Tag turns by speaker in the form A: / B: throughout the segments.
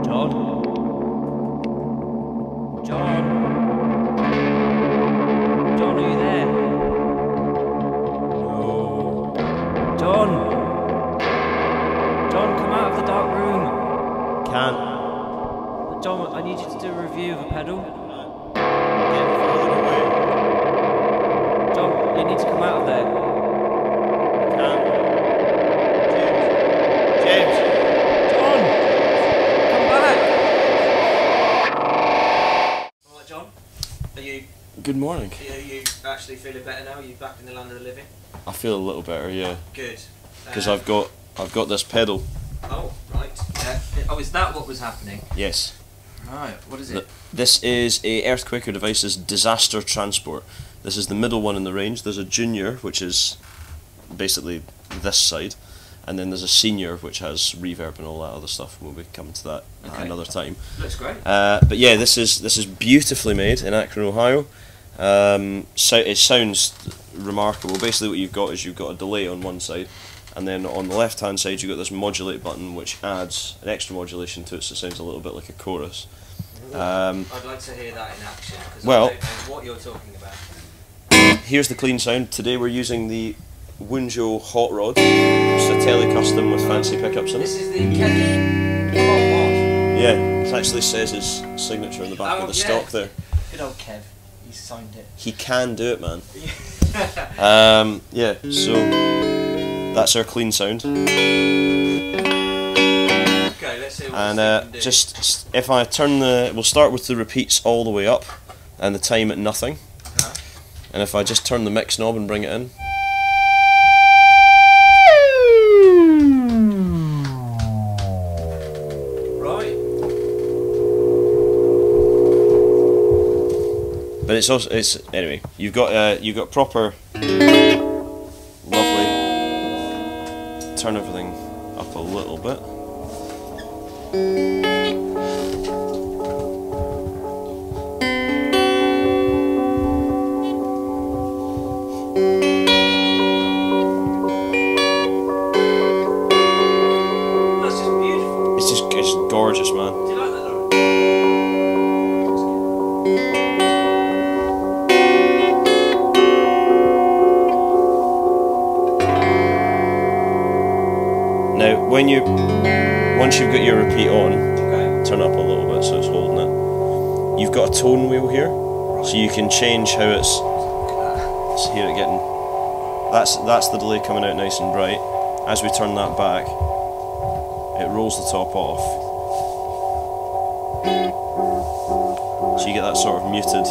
A: John? John? John, are you there? No. John? John, come out of the dark room.
B: Can't.
A: John, I need you to do a review of a pedal.
B: Get further away.
A: John, you need to come out of there.
B: Can't. James.
A: John! Come back! Alright, John? Are you
B: Good morning.
A: actually feeling better now? Are you back in the land of the living?
B: I feel a little better, yeah.
A: Good.
B: Because I've got this pedal.
A: Oh, right. Oh, is that what was happening?
B: Yes.
A: Right, what is it?
B: This is a Earthquaker Devices disaster transport. This is the middle one in the range. There's a junior, which is basically this side, and then there's a senior, which has reverb and all that other stuff. We'll be coming to that another time.
A: Looks great.
B: But yeah, this is beautifully made in Akron, Ohio. So it sounds remarkable. Basically, what you've got is you've got a delay on one side, and then on the left hand side you've got this modulate button, which adds an extra modulation to it, so it sounds a little bit like a chorus.
A: I'd like to hear that in action, because
B: well,
A: I don't know what you're talking about.
B: Here's the clean sound. Today we're using the Wunjo Hot Rod. It's a tele-custom with fancy pickups in it.
A: This is the Kevin Hot
B: Yeah, it actually says his signature on the back of the stock there.
A: Good old Kev, he signed it.
B: He can do it, man. Yeah, so that's our clean sound.
A: Okay, let's see what
B: And
A: can do.
B: just if I turn we'll start with the repeats all the way up and the time at nothing. And if I just turn the mix knob and bring it in.
A: Right.
B: But it's also anyway. You've got proper lovely. Turn everything up a little bit. It's gorgeous, man.
A: Do you like that, though?
B: Now, once you've got your repeat on, turn it up a little bit so it's holding it. You've got a tone wheel here, so you can change how it's. So here it getting. That's the delay coming out nice and bright. As we turn that back, it rolls the top off. So you get that sort of muted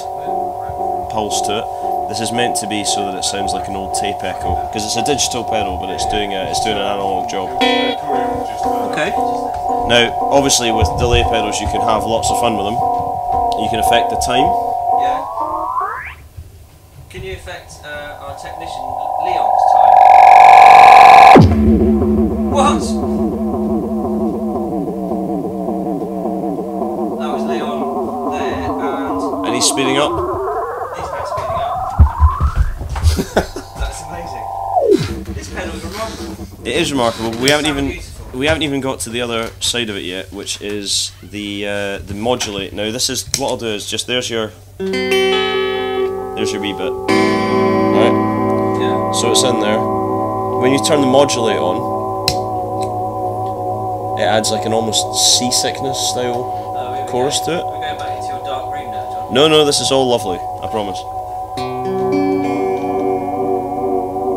B: pulse to it. This is meant to be so that it sounds like an old tape echo, because it's a digital pedal, but it's doing an analog job.
A: Okay.
B: Now, obviously, with delay pedals, you can have lots of fun with them. You can affect the time.
A: Yeah. Can you affect our technician Leon's time? What? That was Leon there,
B: And he's speeding up.
A: he's back speeding up. That's amazing. This pedal is remarkable.
B: It is remarkable. We haven't
A: Beautiful.
B: even got to the other side of it yet, which is the modulate. Now, this is what I'll do is just there's your wee bit. Right.
A: Yeah.
B: So it's in there. When you turn the modulate on, it adds like an almost seasickness style chorus to it.
A: We're going back into your dark room now, John.
B: No, this is all lovely, I promise.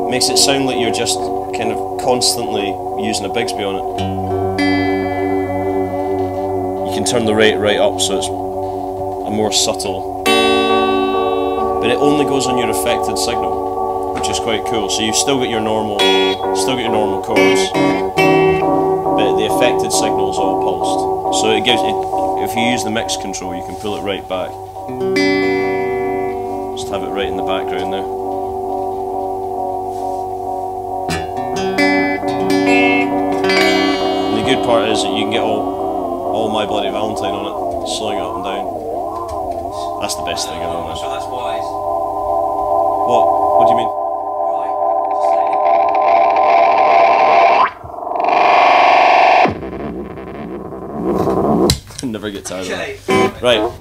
B: Makes it sound like you're just kind of constantly using a Bigsby on it. You can turn the rate right up so it's a more subtle, but it only goes on your affected signal, which is quite cool. So you've still got your normal chords, but the affected signal is all pulsed. So it gives it. If you use the mix control, you can pull it right back. Just have it right in the background there. And the good part is that you can get all My Bloody Valentine on it, slowing it up and down. That's the best thing ever, man.
A: So that's wise.
B: What? What do you mean?
A: Right, just saying.
B: Never get tired
C: Okay.
B: of that. Right.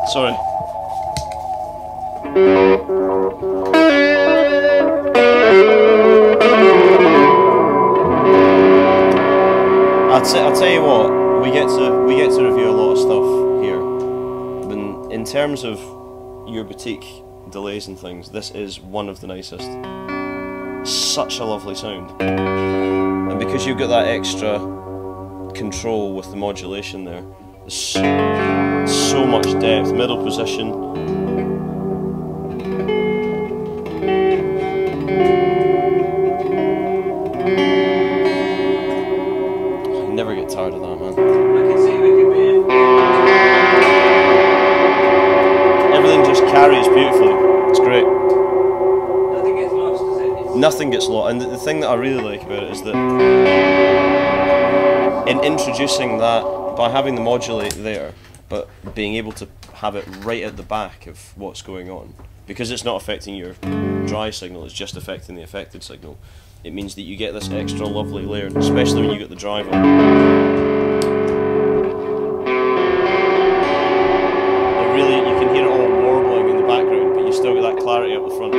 B: Sorry. I'll tell you what, we get to review a lot of stuff here. But in terms of your boutique delays and things, this is one of the nicest. Such a lovely sound. And because you've got that extra control with the modulation there, so much depth, middle position. I never get tired of that, man.
C: I can see we could be.
B: Everything just carries beautifully. It's great.
C: Nothing gets lost, does it?
B: Nothing gets lost. And the thing that I really like about it is that in introducing that, by having the modulate there, but being able to have it right at the back of what's going on, because it's not affecting your dry signal, it's just affecting the affected signal, it means that you get this extra lovely layer, especially when you get the drive on. It really, you can hear it all warbling in the background, but you still get that clarity up the front.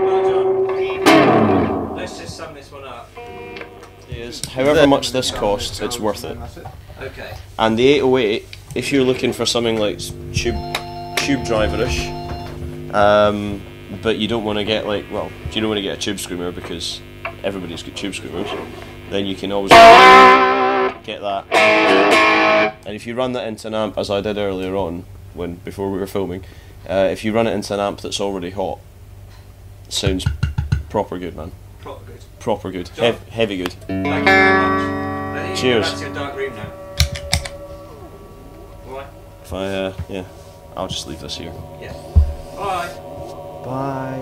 C: Well, John, let's just sum this one up.
B: However much this costs, it's worth it.
C: Okay.
B: And the 808, if you're looking for something like tube driverish, but you don't want to get like, well, you don't want to get a tube screamer because everybody's got tube screamers, then you can always get that. And if you run that into an amp, as I did earlier on, before we were filming, if you run it into an amp that's already hot, it sounds proper good, man.
C: Proper good.
B: Proper good.
C: John.
B: Heavy good.
C: Thank you very much. I think
B: Cheers.
C: you can go back to your dark room now. Alright?
B: If I, yeah, I'll just leave this here.
C: Yeah. Bye.
B: Bye.